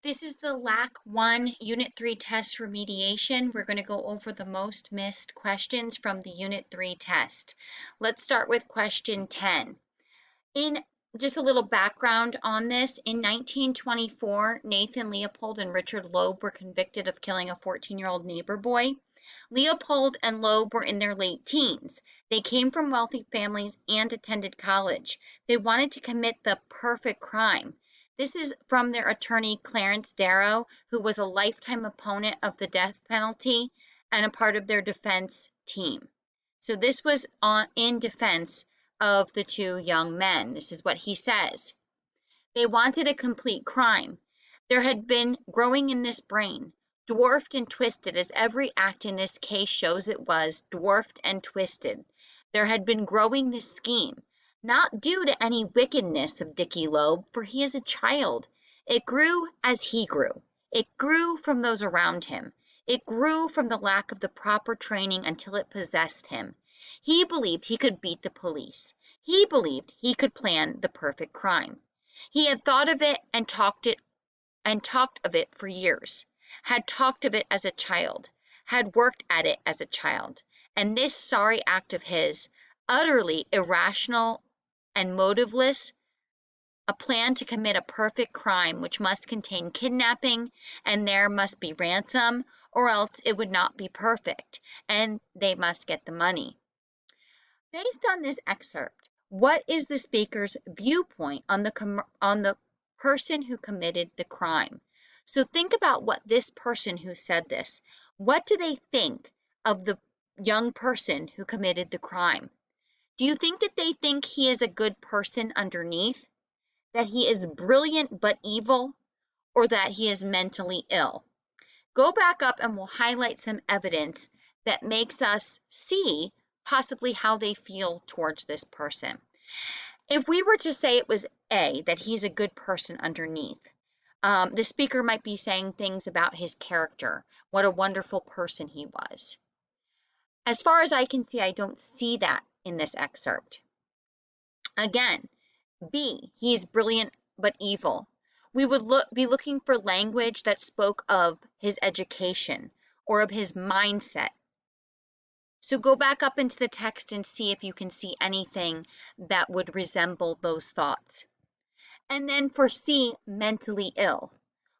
This is the LAC 1 Unit 3 test remediation. We're going to go over the most missed questions from the Unit 3 test. Let's start with question 10. In just a little background on this, in 1924, Nathan Leopold and Richard Loeb were convicted of killing a 14-year-old neighbor boy. Leopold and Loeb were in their late teens. They came from wealthy families and attended college. They wanted to commit the perfect crime. This is from their attorney, Clarence Darrow, who was a lifetime opponent of the death penalty and a part of their defense team. So this was in defense of the two young men. This is what he says. They wanted a complete crime. There had been growing in this brain, dwarfed and twisted, as every act in this case shows it was, dwarfed and twisted. There had been growing this scheme, not due to any wickedness of Dickie Loeb, for he is a child. It grew as he grew. It grew from those around him. It grew from the lack of the proper training until it possessed him. He believed he could beat the police. He believed he could plan the perfect crime. He had thought of it and talked of it for years, had talked of it as a child, had worked at it as a child, and this sorry act of his, utterly irrational and motiveless, a plan to commit a perfect crime which must contain kidnapping, and there must be ransom, or else it would not be perfect, and they must get the money. Based on this excerpt, what is the speaker's viewpoint on the person who committed the crime? So think about what this person who said this, what do they think of the young person who committed the crime? Do you think that they think he is a good person underneath, that he is brilliant but evil, or that he is mentally ill? Go back up and we'll highlight some evidence that makes us see possibly how they feel towards this person. If we were to say it was A, that he's a good person underneath, the speaker might be saying things about his character, what a wonderful person he was. As far as I can see, I don't see that in this excerpt. Again, B, he's brilliant but evil. We would be looking for language that spoke of his education or of his mindset. So go back up into the text and see if you can see anything that would resemble those thoughts. And then for C, mentally ill,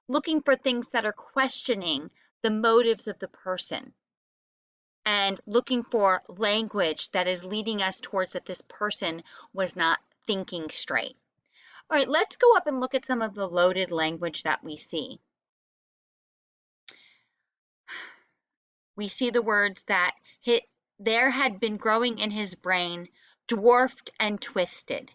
looking for things that are questioning the motives of the person and looking for language that is leading us towards that this person was not thinking straight. All right, let's go up and look at some of the loaded language that we see. We see the words that there had been growing in his brain, dwarfed and twisted,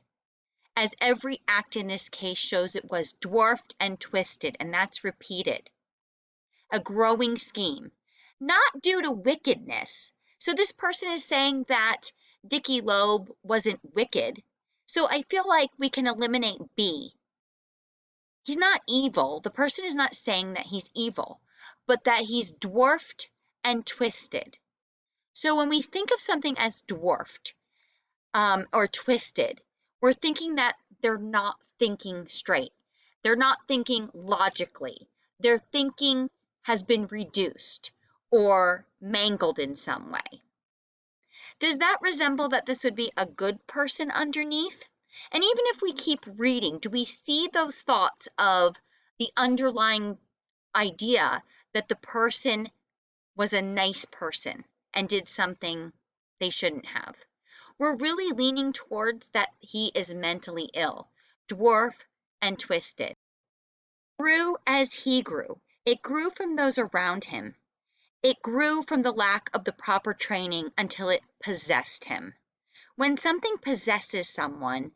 as every act in this case shows it was dwarfed and twisted, and that's repeated. A growing scheme, not due to wickedness. So this person is saying that Dickie Loeb wasn't wicked. So I feel like we can eliminate B. He's not evil. The person is not saying that he's evil, but that he's dwarfed and twisted. So when we think of something as dwarfed or twisted, we're thinking that they're not thinking straight. They're not thinking logically. Their thinking has been reduced or mangled in some way. Does that resemble that this would be a good person underneath? And even if we keep reading, do we see those thoughts of the underlying idea that the person was a nice person and did something they shouldn't have? We're really leaning towards that he is mentally ill, dwarf and twisted. Grew as he grew. It grew from those around him. It grew from the lack of the proper training until it possessed him. When something possesses someone,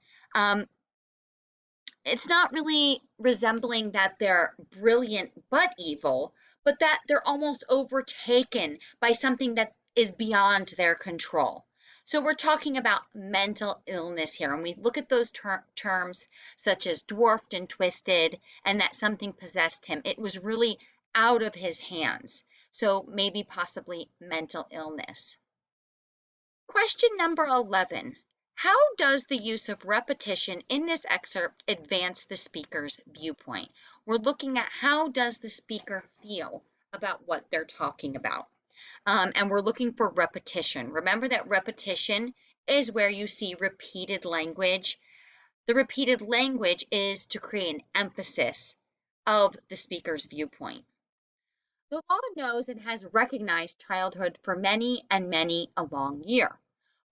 it's not really resembling that they're brilliant but evil, but that they're almost overtaken by something that is beyond their control. So we're talking about mental illness here, and we look at those terms such as dwarfed and twisted, and that something possessed him. It was really out of his hands. So maybe possibly mental illness. Question number 11. How does the use of repetition in this excerpt advance the speaker's viewpoint? We're looking at how does the speaker feel about what they're talking about. And we're looking for repetition. Remember that repetition is where you see repeated language. The repeated language is to create an emphasis of the speaker's viewpoint. The law knows and has recognized childhood for many and many a long year.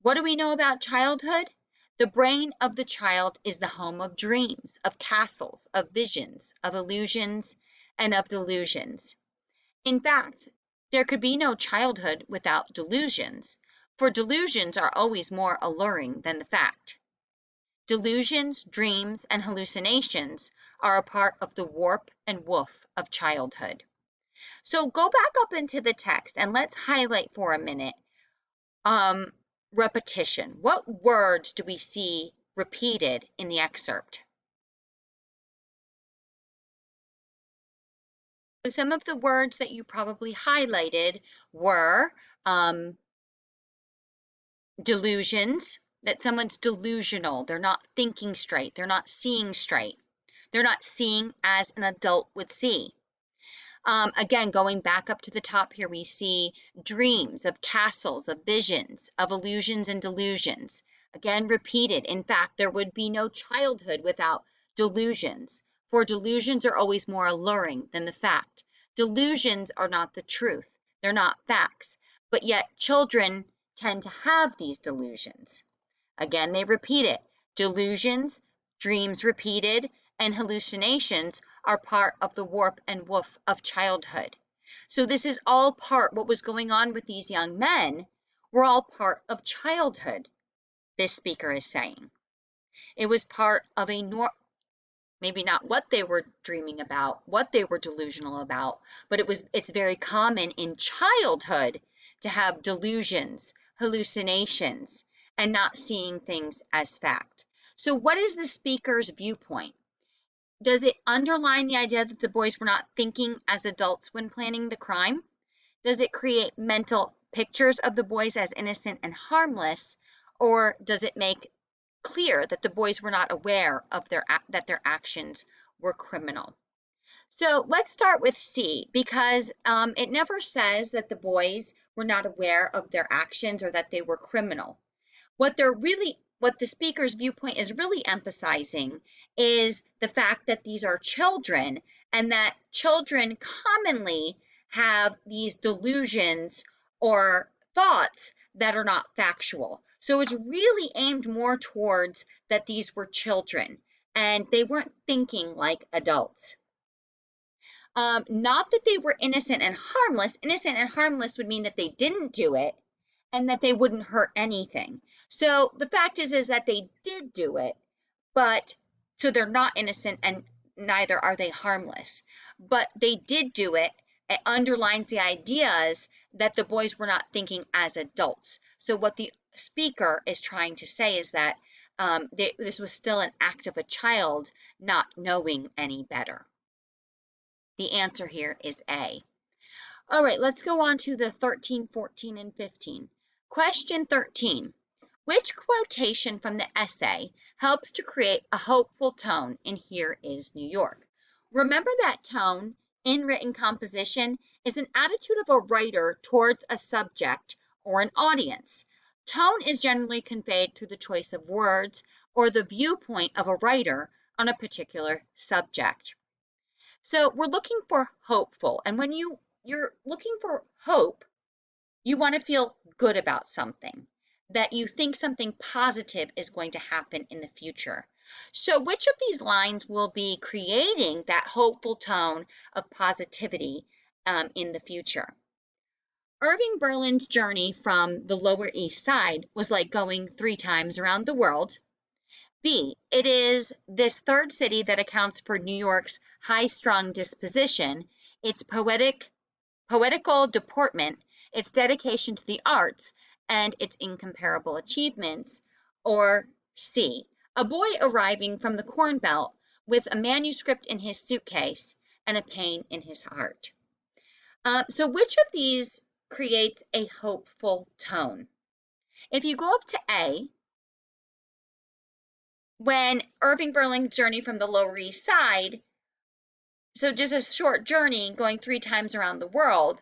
What do we know about childhood? The brain of the child is the home of dreams, of castles, of visions, of illusions, and of delusions. In fact, there could be no childhood without delusions, for delusions are always more alluring than the fact. Delusions, dreams, and hallucinations are a part of the warp and woof of childhood. So go back up into the text and let's highlight for a minute repetition. What words do we see repeated in the excerpt? So some of the words that you probably highlighted were delusions, that someone's delusional, they're not thinking straight, they're not seeing straight, they're not seeing as an adult would see. Again, going back up to the top here, we see dreams of castles, of visions, of illusions and delusions. Again, repeated. In fact, there would be no childhood without delusions, for delusions are always more alluring than the fact. Delusions are not the truth. They're not facts, but yet children tend to have these delusions. Again, they repeat it. Delusions, dreams repeated, and hallucinations are part of the warp and woof of childhood. So this is all part, what was going on with these young men were all part of childhood, this speaker is saying. It was part of a maybe not what they were dreaming about, what they were delusional about, but it's very common in childhood to have delusions, hallucinations, and not seeing things as fact. So what is the speaker's viewpoint? Does it underline the idea that the boys were not thinking as adults when planning the crime? Does it create mental pictures of the boys as innocent and harmless? Or does it make clear that the boys were not aware of that their actions were criminal? So let's start with C, because it never says that the boys were not aware of their actions or that they were criminal. What the speaker's viewpoint is really emphasizing is the fact that these are children and that children commonly have these delusions or thoughts that are not factual. So it's really aimed more towards that these were children and they weren't thinking like adults. Not that they were innocent and harmless. Innocent and harmless would mean that they didn't do it and that they wouldn't hurt anything. So the fact is that they did do it, but so they're not innocent and neither are they harmless. But they did do it. It underlines the ideas that the boys were not thinking as adults. So what the speaker is trying to say is that this was still an act of a child not knowing any better. The answer here is A. All right, let's go on to the 13, 14, and 15. Question 13. Which quotation from the essay helps to create a hopeful tone in Here is New York? Remember that tone in written composition is an attitude of a writer towards a subject or an audience. Tone is generally conveyed through the choice of words or the viewpoint of a writer on a particular subject. So we're looking for hopeful, and when you're looking for hope, you want to feel good about something, that you think something positive is going to happen in the future. So which of these lines will be creating that hopeful tone of positivity in the future? Irving Berlin's journey from the Lower East Side was like going 3 times around the world. B, it is this third city that accounts for New York's high-strung disposition, its poetical deportment, its dedication to the arts, and its incomparable achievements. Or C, a boy arriving from the Corn Belt with a manuscript in his suitcase and a pain in his heart. So which of these creates a hopeful tone? If you go up to A, when Irving Berlin's journey from the Lower East Side, so just a short journey going 3 times around the world,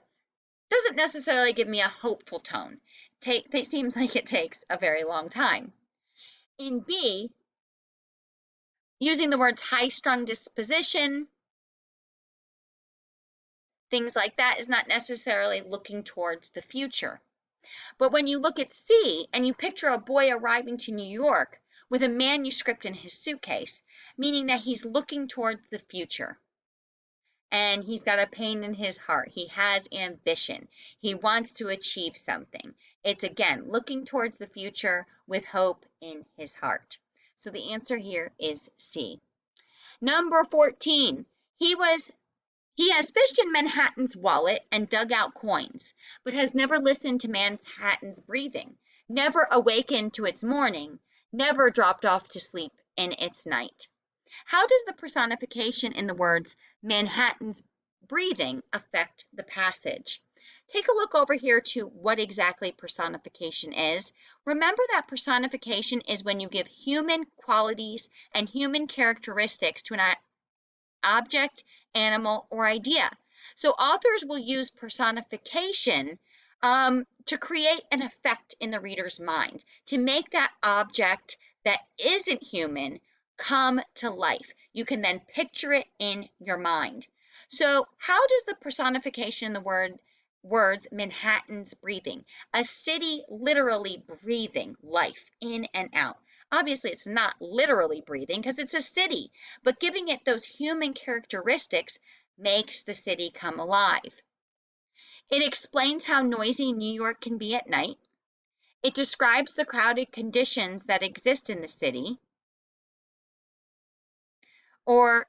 doesn't necessarily give me a hopeful tone. It seems like it takes a very long time. In B, using the words high-strung disposition, things like that, is not necessarily looking towards the future. But when you look at C and you picture a boy arriving to New York with a manuscript in his suitcase, meaning that he's looking towards the future. And he's got a pain in his heart. He has ambition. He wants to achieve something. It's again looking towards the future with hope in his heart. So the answer here is C. Number 14. He has fished in Manhattan's wallet and dug out coins, but has never listened to Manhattan's breathing, never awakened to its morning, never dropped off to sleep in its night. How does the personification in the words Manhattan's breathing affect the passage? Take a look over here to what exactly personification is. Remember that personification is when you give human qualities and human characteristics to an object, animal, or idea. So authors will use personification to create an effect in the reader's mind, to make that object that isn't human come to life. You can then picture it in your mind. So how does the personification in the words Manhattan's breathing, a city literally breathing life in and out? Obviously, it's not literally breathing because it's a city, but giving it those human characteristics makes the city come alive. It explains how noisy New York can be at night. It describes the crowded conditions that exist in the city. Or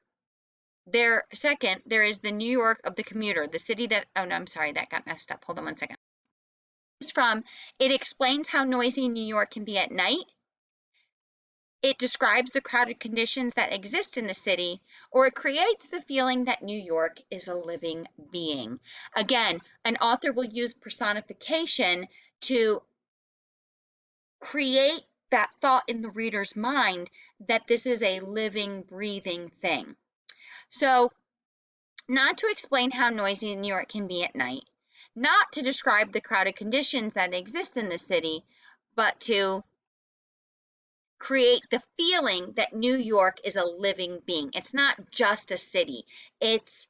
there is the New York of the commuter, the city that, oh no, I'm sorry, that got messed up. Hold on one second. It explains how noisy New York can be at night. It describes the crowded conditions that exist in the city, or it creates the feeling that New York is a living being. Again, an author will use personification to create that thought in the reader's mind that this is a living, breathing thing. So, not to explain how noisy New York can be at night, not to describe the crowded conditions that exist in the city, but to create the feeling that New York is a living being. It's not just a city. It's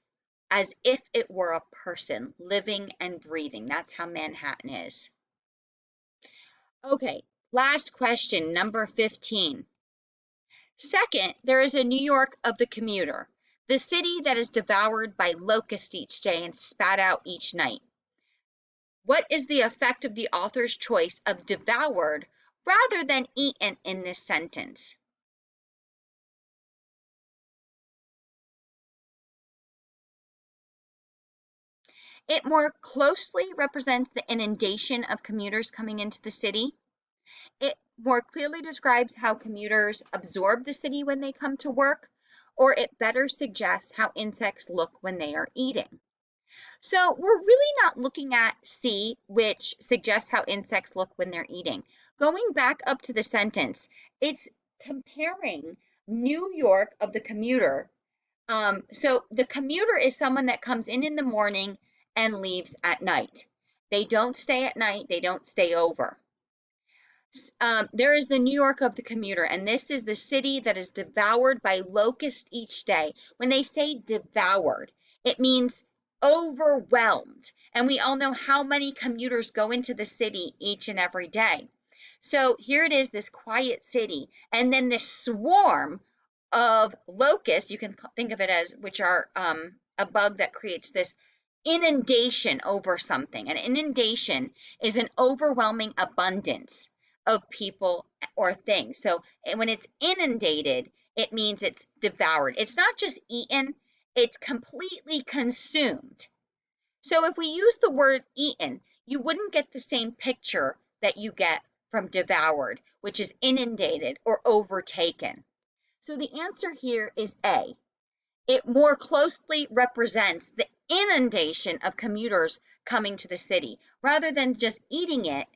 as if it were a person living and breathing. That's how Manhattan is. Okay, last question, number 15. Second, there is a New York of the commuter, the city that is devoured by locusts each day and spat out each night. What is the effect of the author's choice of devoured rather than eaten in this sentence? It more closely represents the inundation of commuters coming into the city. It more clearly describes how commuters absorb the city when they come to work, or it better suggests how insects look when they are eating. So we're really not looking at C, which suggests how insects look when they're eating. Going back up to the sentence, it's comparing New York of the commuter. So the commuter is someone that comes in the morning and leaves at night. They don't stay at night, they don't stay over. There is the New York of the commuter, and this is the city that is devoured by locusts each day. When they say devoured, it means overwhelmed. And we all know how many commuters go into the city each and every day. So here it is, this quiet city, and then this swarm of locusts, you can think of it as, which are a bug that creates this inundation over something. An inundation is an overwhelming abundance of people or things. So when it's inundated, it means it's devoured. It's not just eaten, it's completely consumed. So if we use the word eaten, you wouldn't get the same picture that you get from devoured, which is inundated or overtaken. So the answer here is A. It more closely represents the inundation of commuters coming to the city rather than just eating it,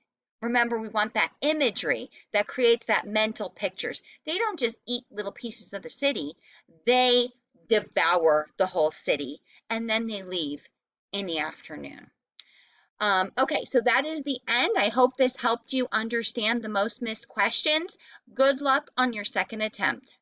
Remember, we want that imagery that creates that mental pictures. They don't just eat little pieces of the city, they devour the whole city, and then they leave in the afternoon. Okay, so that is the end. I hope this helped you understand the most missed questions. Good luck on your second attempt.